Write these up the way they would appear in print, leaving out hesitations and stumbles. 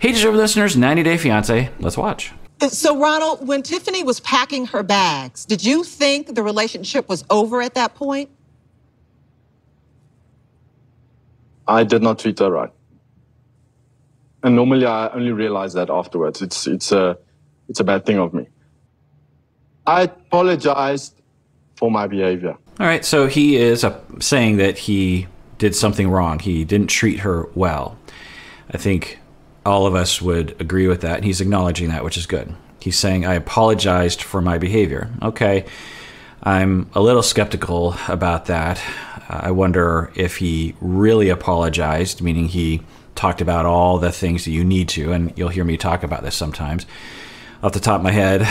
Hey, Deserved listeners, 90 Day Fiancé. Let's watch. So, Ronald, when Tiffany was packing her bags, did you think the relationship was over at that point? I did not treat her right. And normally I only realize that afterwards. It's a bad thing of me. I apologized for my behavior. All right, so he is saying that he did something wrong. He didn't treat her well. I think all of us would agree with that, and he's acknowledging that, which is good. He's saying, I apologized for my behavior. Okay, I'm a little skeptical about that. I wonder if he really apologized, meaning he talked about all the things that you need to, and you'll hear me talk about this sometimes. Off the top of my head,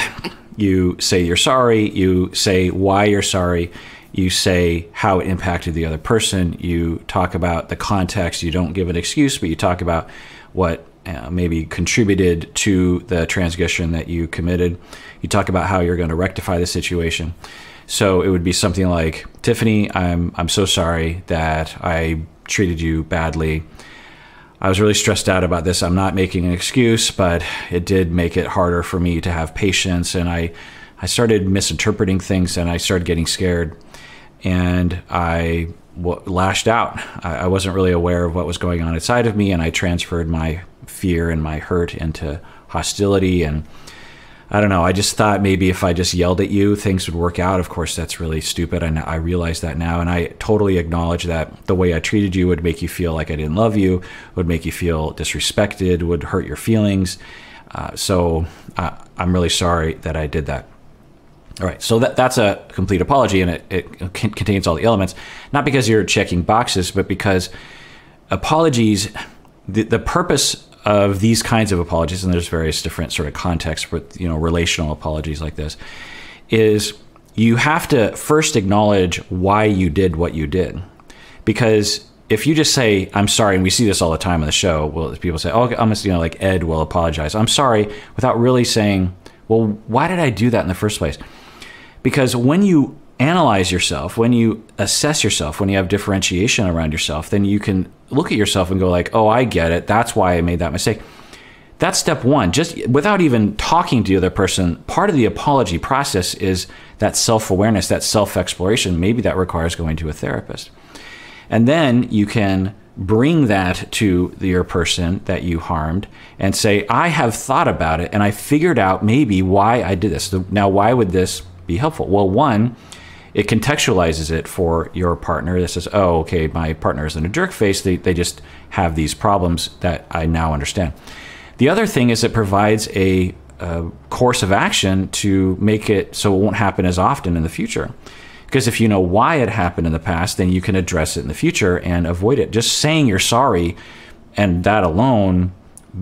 you say you're sorry, you say why you're sorry, you say how it impacted the other person, you talk about the context, you don't give an excuse, but you talk about what maybe contributed to the transgression that you committed. You talk about how you're going to rectify the situation. So it would be something like, Tiffany, I'm so sorry that I treated you badly. I was really stressed out about this. I'm not making an excuse, but it did make it harder for me to have patience. And I started misinterpreting things, and I started getting scared. And I lashed out. I wasn't really aware of what was going on inside of me, and I transferred my fear and my hurt into hostility. And I don't know, I just thought maybe if I just yelled at you, things would work out. Of course, that's really stupid, and I realize that now, and I totally acknowledge that the way I treated you would make you feel like I didn't love you, would make you feel disrespected, would hurt your feelings. So I'm really sorry that I did that. All right, so that's a complete apology, and it contains all the elements, not because you're checking boxes, but because apologies, the purpose of these kinds of apologies, and there's various different sort of contexts with, relational apologies like this, is you have to first acknowledge why you did what you did. Because if you just say, I'm sorry, and we see this all the time on the show, well, people say, oh, I'm like Ed will apologize, I'm sorry, without really saying, well, why did I do that in the first place? Because when you analyze yourself, when you assess yourself, when you have differentiation around yourself, then you can look at yourself and go like, oh, I get it. That's why I made that mistake. That's step one. Just without even talking to the other person, part of the apology process is that self-awareness, that self-exploration. Maybe that requires going to a therapist. And then you can bring that to your person that you harmed and say, I have thought about it and I figured out maybe why I did this. So now, why would this be helpful? Well, one, it contextualizes it for your partner. That says, oh, okay, my partner isn't a jerk face. They just have these problems that I now understand. The other thing is it provides a course of action to make it so it won't happen as often in the future. Because if you know why it happened in the past, then you can address it in the future and avoid it. Just saying you're sorry, and that alone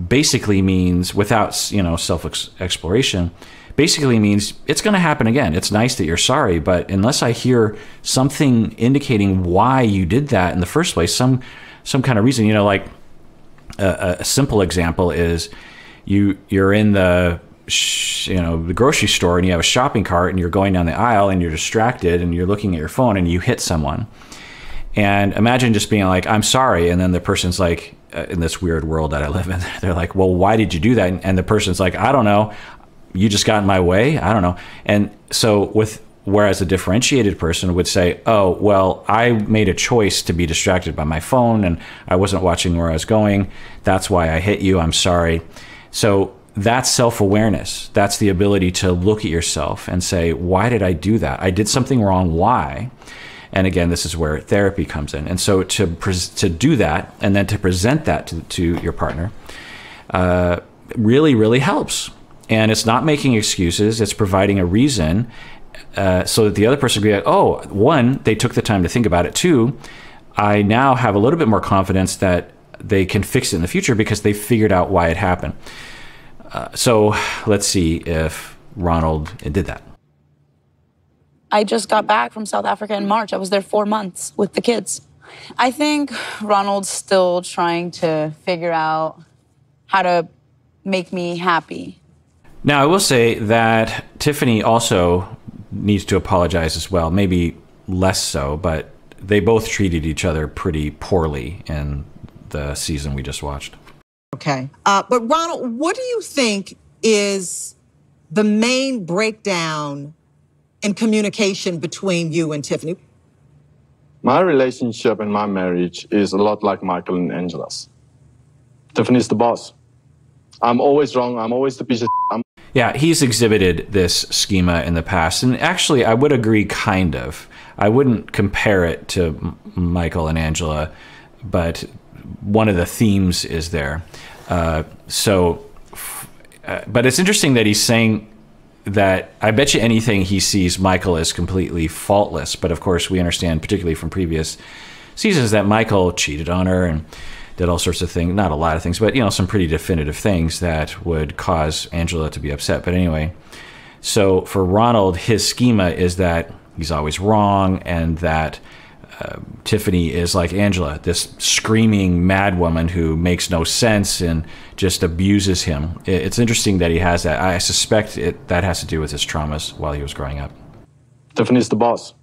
basically means, without self-exploration, basically means it's going to happen again. It's nice that you're sorry, but unless I hear something indicating why you did that in the first place, some kind of reason, like a simple example is you're in the grocery store and you have a shopping cart and you're going down the aisle and you're distracted and you're looking at your phone and you hit someone. And imagine just being like, I'm sorry. And then the person's like, in this weird world that I live in, they're like, well, why did you do that? And the person's like, I don't know. You just got in my way. I don't know. And so whereas a differentiated person would say, oh, well, I made a choice to be distracted by my phone and I wasn't watching where I was going. That's why I hit you. I'm sorry. So that's self-awareness. That's the ability to look at yourself and say, why did I do that? I did something wrong. Why? And again, this is where therapy comes in. And so to do that and then to present that to your partner really, really helps. And it's not making excuses. It's providing a reason so that the other person can be like, oh, one, they took the time to think about it. Two, I now have a little bit more confidence that they can fix it in the future because they figured out why it happened. So let's see if Ronald did that. I just got back from South Africa in March. I was there 4 months with the kids. I think Ronald's still trying to figure out how to make me happy. Now, I will say that Tiffany also needs to apologize as well. Maybe less so, but they both treated each other pretty poorly in the season we just watched. Okay. But Ronald, what do you think is the main breakdown in communication between you and Tiffany? My relationship and my marriage is a lot like Michael and Angela's. Tiffany's the boss. I'm always wrong. I'm always the piece of shit. Yeah, he's exhibited this schema in the past. And actually, I would agree, kind of. I wouldn't compare it to Michael and Angela, but one of the themes is there. But it's interesting that he's saying that I bet you anything he sees Michael as completely faultless. But of course, we understand, particularly from previous seasons, that Michael cheated on her and did all sorts of things, not a lot of things, but, you know, some pretty definitive things that would cause Angela to be upset. But anyway, so for Ronald, his schema is that he's always wrong, and that Tiffany is like Angela, this screaming mad woman who makes no sense and just abuses him. It's interesting that he has that. I suspect that has to do with his traumas while he was growing up. Tiffany's the boss.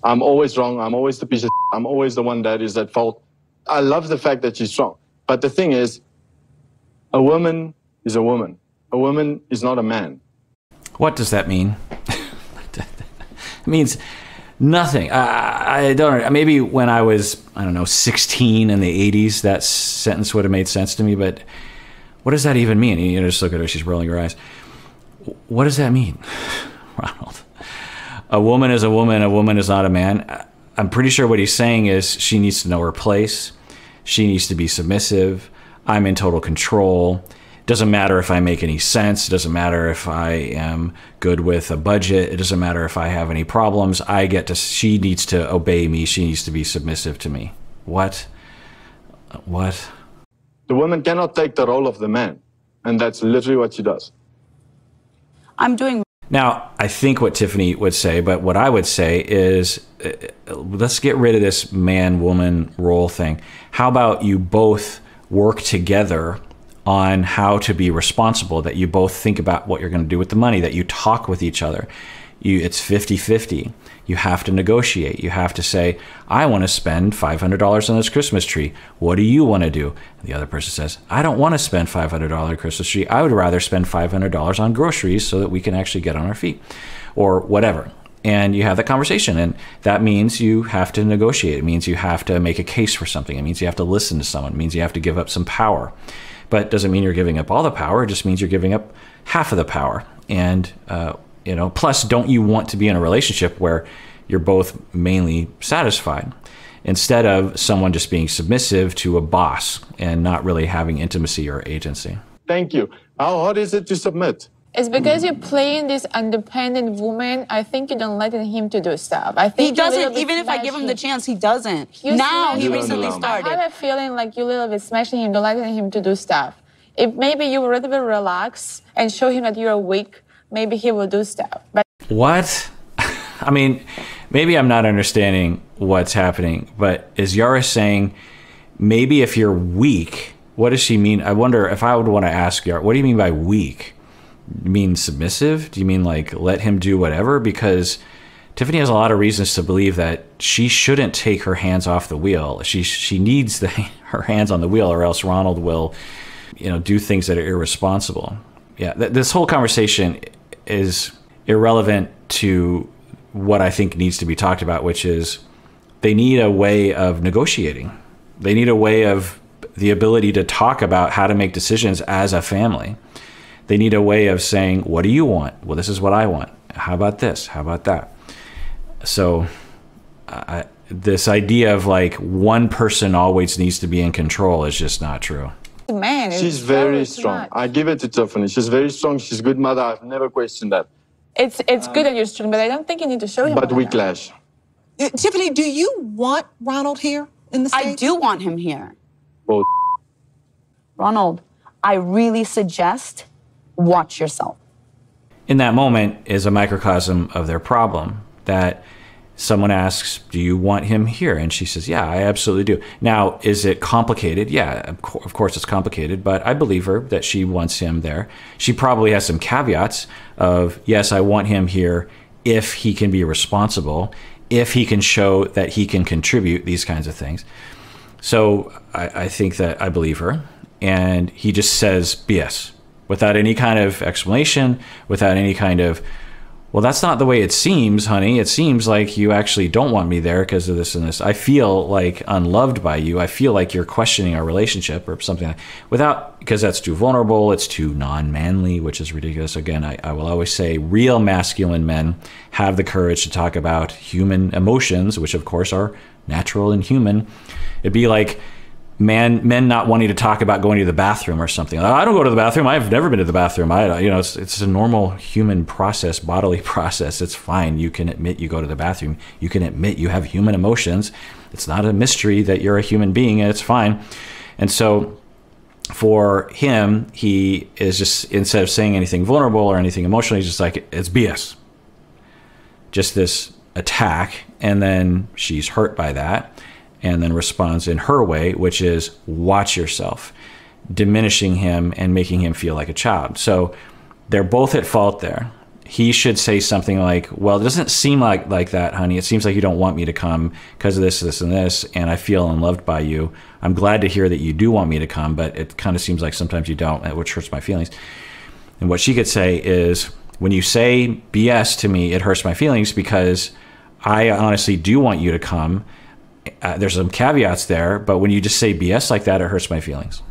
I'm always wrong. I'm always the piece of shit. I'm always the one that is at fault. I love the fact that she's strong. But the thing is, a woman is a woman. A woman is not a man. What does that mean? It means nothing. I don't know. Maybe when I was, 16 in the 80s, that sentence would have made sense to me. But what does that even mean? You just look at her. She's rolling her eyes. What does that mean, Ronald? A woman is a woman. A woman is not a man. I'm pretty sure what he's saying is she needs to know her place. She needs to be submissive. I'm in total control. Doesn't matter if I make any sense. It doesn't matter if I am good with a budget. It doesn't matter if I have any problems. She needs to obey me. She needs to be submissive to me. What? What? The woman cannot take the role of the man. And that's literally what she does. Now, I think what Tiffany would say, but what I would say is, let's get rid of this man-woman role thing. How about you both work together on how to be responsible, that you both think about what you're going to do with the money, that you talk with each other. It's 50-50. You have to negotiate. You have to say, I want to spend $500 on this Christmas tree. What do you want to do? And the other person says, I don't want to spend $500 on a Christmas tree. I would rather spend $500 on groceries so that we can actually get on our feet, or whatever. And you have that conversation, and that means you have to negotiate. It means you have to make a case for something. It means you have to listen to someone. It means you have to give up some power. But it doesn't mean you're giving up all the power. It just means you're giving up half of the power. And, plus, don't you want to be in a relationship where you're both mainly satisfied, instead of someone just being submissive to a boss and not really having intimacy or agency? Thank you. How hard is it to submit? It's because you're playing this independent woman. I think you don't let him to do stuff. I think He doesn't. Even if I give him the chance, he doesn't. Now he recently started. I have a feeling like you're a little bit smashing him, don't letting him to do stuff. If maybe you were a little bit relaxed and show him that you're weak, maybe he will do stuff. But what? I mean, maybe I'm not understanding what's happening, but is Yara saying maybe if you're weak, what does she mean? I wonder if I would want to ask Yara, what do you mean by weak? You mean submissive? Do you mean like let him do whatever? Because Tiffany has a lot of reasons to believe that she shouldn't take her hands off the wheel. She needs her hands on the wheel, or else Ronald will, do things that are irresponsible. Yeah, this whole conversation is irrelevant to what I think needs to be talked about, which is they need a way of negotiating. They need a way of the ability to talk about how to make decisions as a family. They need a way of saying, what do you want? Well, this is what I want. How about this? How about that? So this idea of like one person always needs to be in control is just not true. Man, she's very strong. I give it to Tiffany. She's very strong. She's a good mother. I've never questioned that. It's good that you're strong, but I don't think you need to show him. But we clash. Tiffany, do you want Ronald here in the States? I do want him here. Well, Ronald, I really suggest watch yourself. In that moment is a microcosm of their problem, that someone asks, do you want him here? And she says, yeah, I absolutely do. Now, is it complicated? Yeah, of course it's complicated, but I believe her that she wants him there. She probably has some caveats of, yes, I want him here if he can be responsible, if he can show that he can contribute, these kinds of things. So I think that I believe her. and he just says BS without any kind of explanation, without any kind of, well, that's not the way it seems, honey. It seems like you actually don't want me there because of this and this. I feel like unloved by you. I feel like you're questioning our relationship or something without, because that's too vulnerable. It's too non-manly, which is ridiculous. Again, I will always say real masculine men have the courage to talk about human emotions, which of course are natural and human. It'd be like men not wanting to talk about going to the bathroom or something. I don't go to the bathroom. I've never been to the bathroom. It's a normal human process, bodily process. It's fine. You can admit you go to the bathroom. You can admit you have human emotions. It's not a mystery that you're a human being, and it's fine. And so for him, he is just, instead of saying anything vulnerable or anything emotional, he's just like, it's BS. Just this attack, and then she's hurt by that, and then responds in her way, which is watch yourself, diminishing him and making him feel like a child. So they're both at fault there. He should say something like, well, it doesn't seem like that, honey. It seems like you don't want me to come because of this, this, and this, and I feel unloved by you. I'm glad to hear that you do want me to come, but it kind of seems like sometimes you don't, which hurts my feelings. And what she could say is, when you say BS to me, it hurts my feelings because I honestly do want you to come. There's some caveats there, but when you just say BS like that, it hurts my feelings.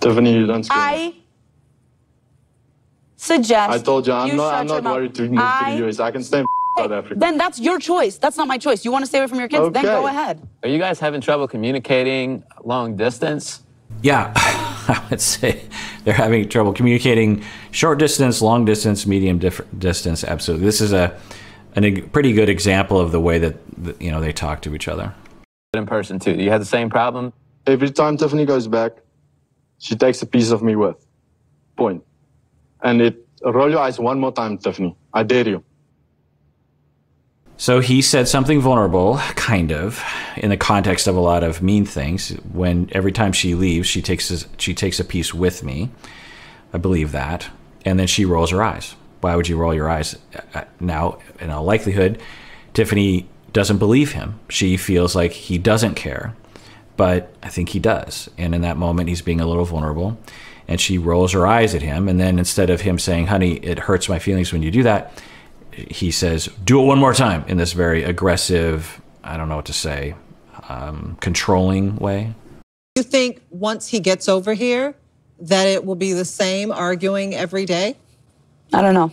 Tiffany, you don't scream. I suggest I told you, I'm not mouth. worried to move to the US. I can stay in South Africa. Then that's your choice. That's not my choice. You want to stay away from your kids? Okay. Then go ahead. Are you guys having trouble communicating long distance? Yeah, I would say they're having trouble communicating short distance, long distance, medium distance. Absolutely. This is a pretty good example of the way that they talk to each other. In person too. Do you have the same problem? Every time Tiffany goes back, she takes a piece of me with. Point. And roll your eyes one more time, Tiffany. I dare you. So he said something vulnerable, kind of, in the context of a lot of mean things. When every time she leaves, she takes a piece with me. I believe that. And then she rolls her eyes. Why would you roll your eyes? Now, in all likelihood, Tiffany doesn't believe him. She feels like he doesn't care, but I think he does. And in that moment, he's being a little vulnerable, and she rolls her eyes at him. And then instead of him saying, honey, it hurts my feelings when you do that, he says, do it one more time, in this very aggressive, I don't know what to say, controlling way. You think once he gets over here that it will be the same arguing every day? I don't know.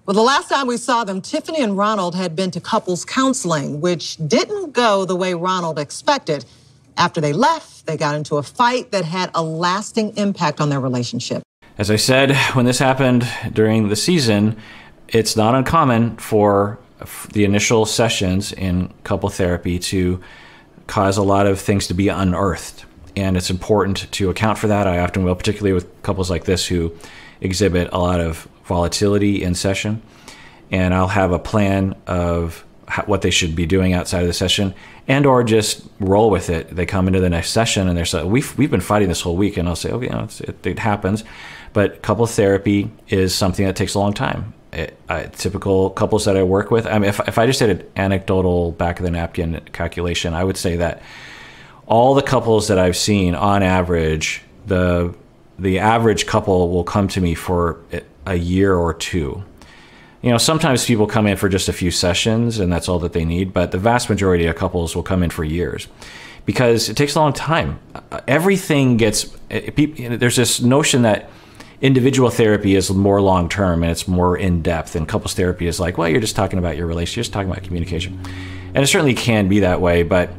Well, the last time we saw them, Tiffany and Ronald had been to couples counseling, which didn't go the way Ronald expected. After they left, they got into a fight that had a lasting impact on their relationship. As I said, when this happened during the season, it's not uncommon for the initial sessions in couple therapy to cause a lot of things to be unearthed. And it's important to account for that. I often will, particularly with couples like this who exhibit a lot of volatility in session. And I'll have a plan of what they should be doing outside of the session, and or just roll with it. They come into the next session and they're so, we've been fighting this whole week, and I'll say, okay, it happens. But couple therapy is something that takes a long time. Typical couples that I work with, I mean, if I just did an anecdotal back of the napkin calculation, I would say that all the couples that I've seen, on average, the average couple will come to me for a year or two. Sometimes people come in for just a few sessions and that's all that they need, but the vast majority of couples will come in for years because it takes a long time. Everything gets, there's this notion that individual therapy is more long-term and it's more in-depth, and couples therapy is like, well, you're just talking about your relationship, you're just talking about communication. And it certainly can be that way, but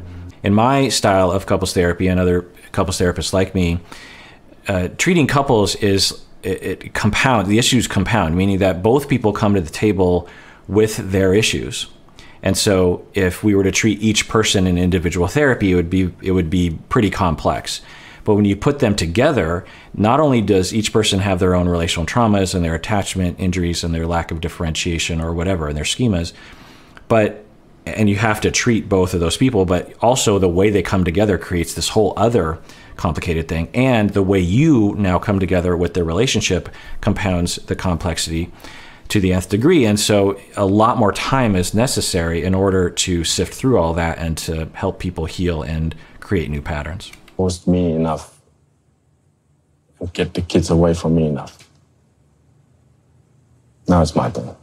in my style of couples therapy and other couples therapists like me, treating couples is, it compound, the issues compound, meaning that both people come to the table with their issues. And so if we were to treat each person in individual therapy, it would be pretty complex. But when you put them together, not only does each person have their own relational traumas and their attachment injuries and their lack of differentiation or whatever, and their schemas, and you have to treat both of those people, but also the way they come together creates this whole other complicated thing. And the way you now come together with their relationship compounds the complexity to the nth degree. And so a lot more time is necessary in order to sift through all that and to help people heal and create new patterns. Forced me enough and get the kids away from me enough. Now it's my turn.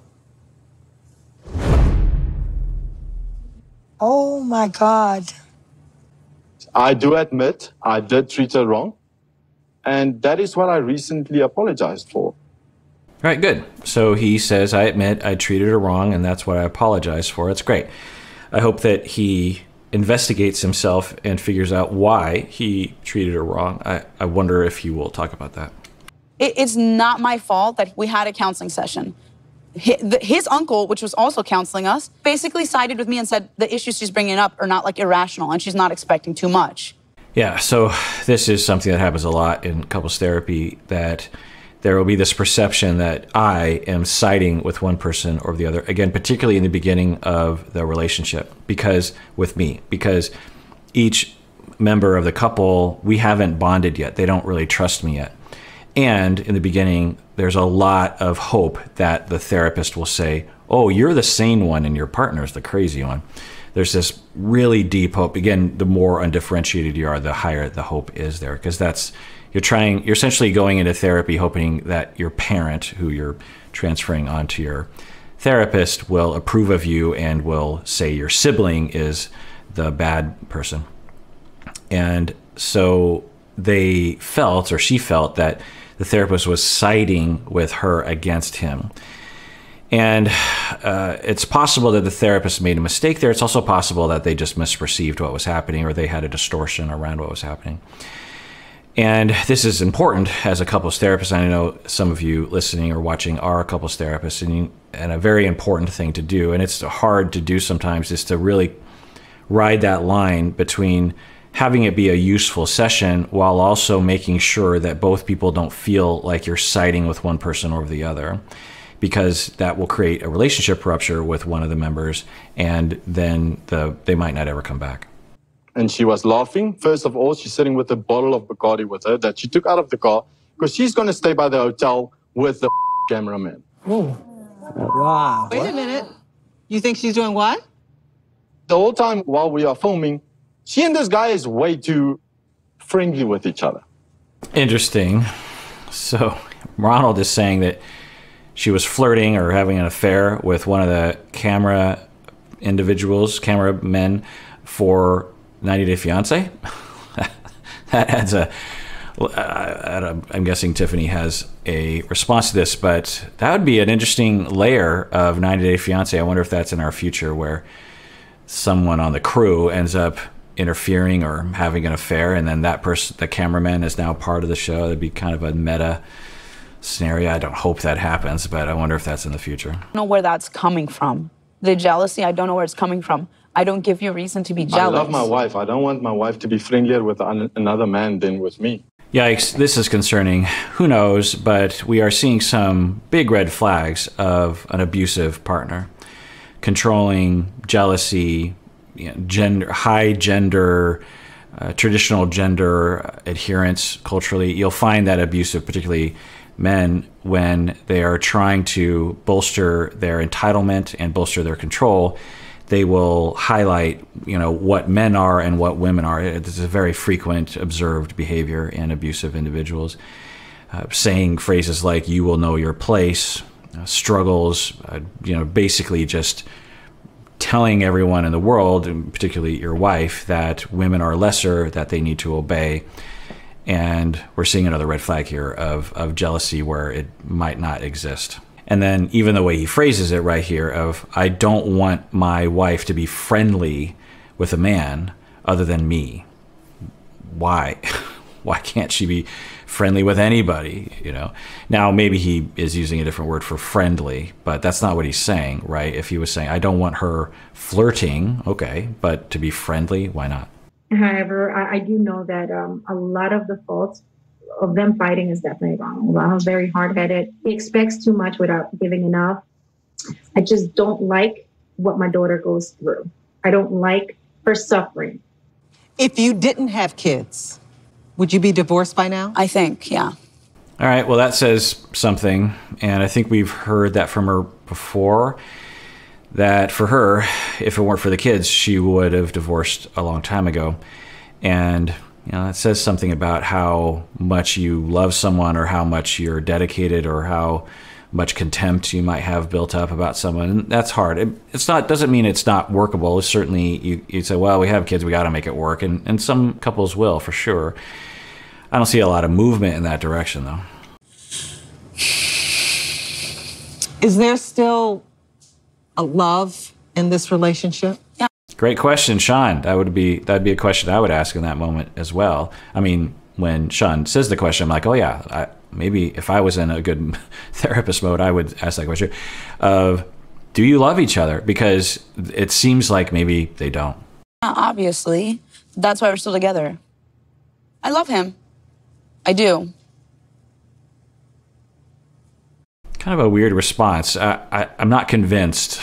Oh my God. I do admit I did treat her wrong, and that is what I recently apologized for. All right, good. So he says, I admit I treated her wrong, and that's what I apologize for. It's great. I hope that he investigates himself and figures out why he treated her wrong. I wonder if he will talk about that. It's not my fault that we had a counseling session. His uncle, which was also counseling us, basically sided with me and said the issues she's bringing up are not like irrational and she's not expecting too much. Yeah, so this is something that happens a lot in couples therapy, that there will be this perception that I am siding with one person or the other, again, particularly in the beginning of the relationship, because each member of the couple, we haven't bonded yet. They don't really trust me yet. And in the beginning, there's a lot of hope that the therapist will say, oh, you're the sane one and your partner's the crazy one. There's this really deep hope. Again, the more undifferentiated you are, the higher the hope is there, because you're essentially going into therapy hoping that your parent, who you're transferring onto your therapist, will approve of you and will say your sibling is the bad person. And so they felt, or she felt, that the therapist was siding with her against him. And it's possible that the therapist made a mistake there. It's also possible that they just misperceived what was happening, or they had a distortion around what was happening. And this is important as a couples therapist. I know some of you listening or watching are couples therapists, and a very important thing to do, and it's hard to do sometimes, is to really ride that line between having it be a useful session while also making sure that both people don't feel like you're siding with one person over the other, because that will create a relationship rupture with one of the members, and then they might not ever come back. And she was laughing. First of all, she's sitting with a bottle of Bacardi with her that she took out of the car because she's going to stay by the hotel with the cameraman. Whoa. Wow. Wait a minute. You think she's doing what? The whole time while we are filming, she and this guy is way too friendly with each other. Interesting. So Ronald is saying that she was flirting or having an affair with one of the cameramen for 90 Day Fiancé. That adds I'm guessing Tiffany has a response to this, but that would be an interesting layer of 90 Day Fiancé. I wonder if that's in our future, where someone on the crew ends up interfering or having an affair, and then that person, the cameraman, is now part of the show. That'd be kind of a meta scenario. I don't hope that happens, but I wonder if that's in the future. I don't know where that's coming from. The jealousy, I don't know where it's coming from. I don't give you a reason to be jealous. I love my wife. I don't want my wife to be friendlier with another man than with me. Yikes, this is concerning. Who knows, but we are seeing some big red flags of an abusive partner. Controlling, jealousy, high gender, traditional gender adherence culturally. You'll find that abusive, particularly men, when they are trying to bolster their entitlement and bolster their control. They will highlight, what men are and what women are. It's a very frequent observed behavior in abusive individuals. Saying phrases like, you will know your place, struggles, basically just telling everyone in the world, and particularly your wife, that women are lesser, that they need to obey. And we're seeing another red flag here of jealousy where it might not exist. And then even the way he phrases it right here of, I don't want my wife to be friendly with a man other than me. Why? Why can't she be friendly with anybody? Now maybe he is using a different word for friendly, but that's not what he's saying, right? If he was saying, I don't want her flirting, okay, but to be friendly, why not? However, I do know that a lot of the faults of them fighting is definitely wrong. Ronald's very hard-headed. He expects too much without giving enough. I just don't like what my daughter goes through. I don't like her suffering. If you didn't have kids, would you be divorced by now? I think, yeah. All right, well, that says something. And I think we've heard that from her before, that for her, if it weren't for the kids, she would have divorced a long time ago. And You know, it says something about how much you love someone or how much you're dedicated or how much contempt you might have built up about someone. And that's hard. It's not, doesn't mean it's not workable. It's certainly, you say, well, we have kids, we got to make it work. And some couples will, for sure. I don't see a lot of movement in that direction, though. Is there still a love in this relationship? Yeah. Great question, Sean. That'd be a question I would ask in that moment as well. I mean, when Sean says the question, I'm like, oh yeah, maybe if I was in a good therapist mode, I would ask that question of, do you love each other? Because it seems like maybe they don't. Obviously. That's why we're still together. I love him. I do. Kind of a weird response. I'm not convinced.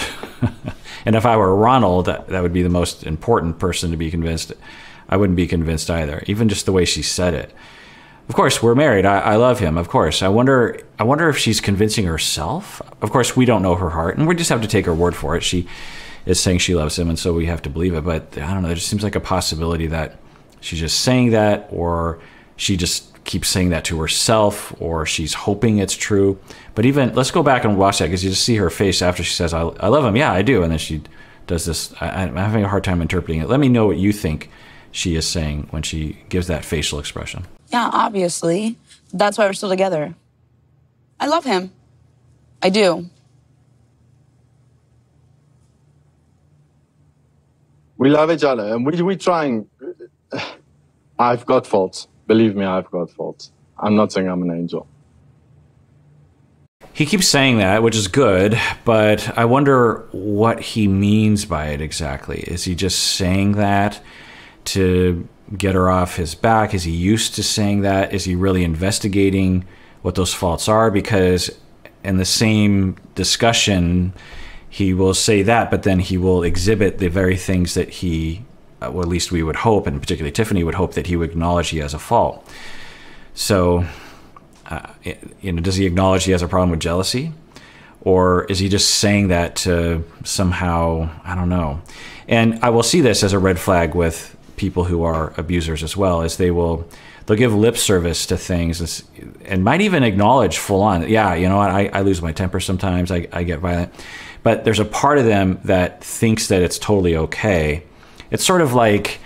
And if I were Ronald, that would be the most important person to be convinced. I wouldn't be convinced either, even just the way she said it. Of course, we're married. I love him, of course. I wonder if she's convincing herself. Of course, we don't know her heart, and we just have to take her word for it. She is saying she loves him, and so we have to believe it. But I don't know, it just seems like a possibility that she's just saying that, or she just keeps saying that to herself, or she's hoping it's true. But even, let's go back and watch that, because you just see her face after she says, I love him. Yeah, I do. And then she does this. I'm having a hard time interpreting it. Let me know what you think she is saying when she gives that facial expression. Yeah, obviously. That's why we're still together. I love him. I do. We love each other, and we're trying. I've got faults. Believe me, I've got faults. I'm not saying I'm an angel. He keeps saying that, which is good, but I wonder what he means by it exactly. Is he just saying that to get her off his back? Is he used to saying that? Is he really investigating what those faults are? Because in the same discussion, he will say that, but then he will exhibit the very things that he, well, at least we would hope, and particularly Tiffany would hope, that he would acknowledge he has a fault. So, does he acknowledge he has a problem with jealousy? Or is he just saying that to somehow, I don't know. And I will see this as a red flag with people who are abusers as well, as they'll give lip service to things and might even acknowledge full on, yeah, you know what, I lose my temper sometimes, I get violent. But there's a part of them that thinks that it's totally okay. It's sort of like,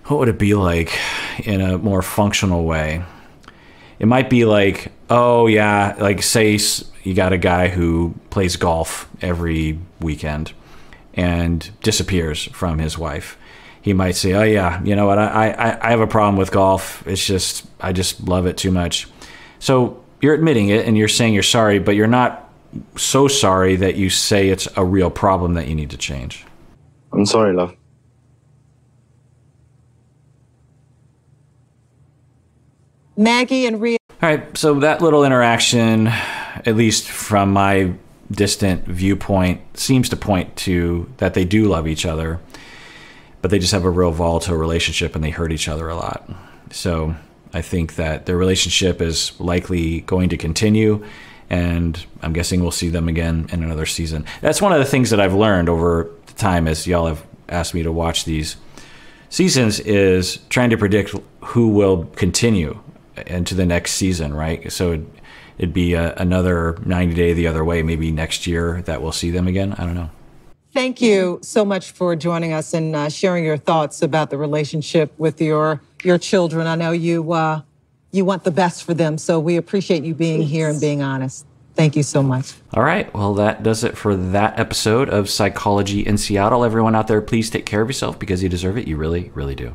what would it be like in a more functional way? It might be like, oh yeah, like say you got a guy who plays golf every weekend and disappears from his wife. He might say, oh yeah, you know what, I have a problem with golf. It's just, I just love it too much. So you're admitting it and you're saying you're sorry, but you're not so sorry that you say it's a real problem that you need to change. I'm sorry, love. Maggie and Rhea. All right, so that little interaction, at least from my distant viewpoint, seems to point to that they do love each other, but they just have a real volatile relationship and they hurt each other a lot. So I think that their relationship is likely going to continue, and I'm guessing we'll see them again in another season. That's one of the things that I've learned over the time as y'all have asked me to watch these seasons, is trying to predict who will continue into the next season, right? So it'd be another 90 Day the other way, maybe next year that we'll see them again. I don't know. Thank you so much for joining us and sharing your thoughts about the relationship with your children. I know you want the best for them, so we appreciate you being here and being honest. Thank you so much. All right, well, that does it for that episode of Psychology in Seattle. Everyone out there, please take care of yourself because you deserve it. You really, really do.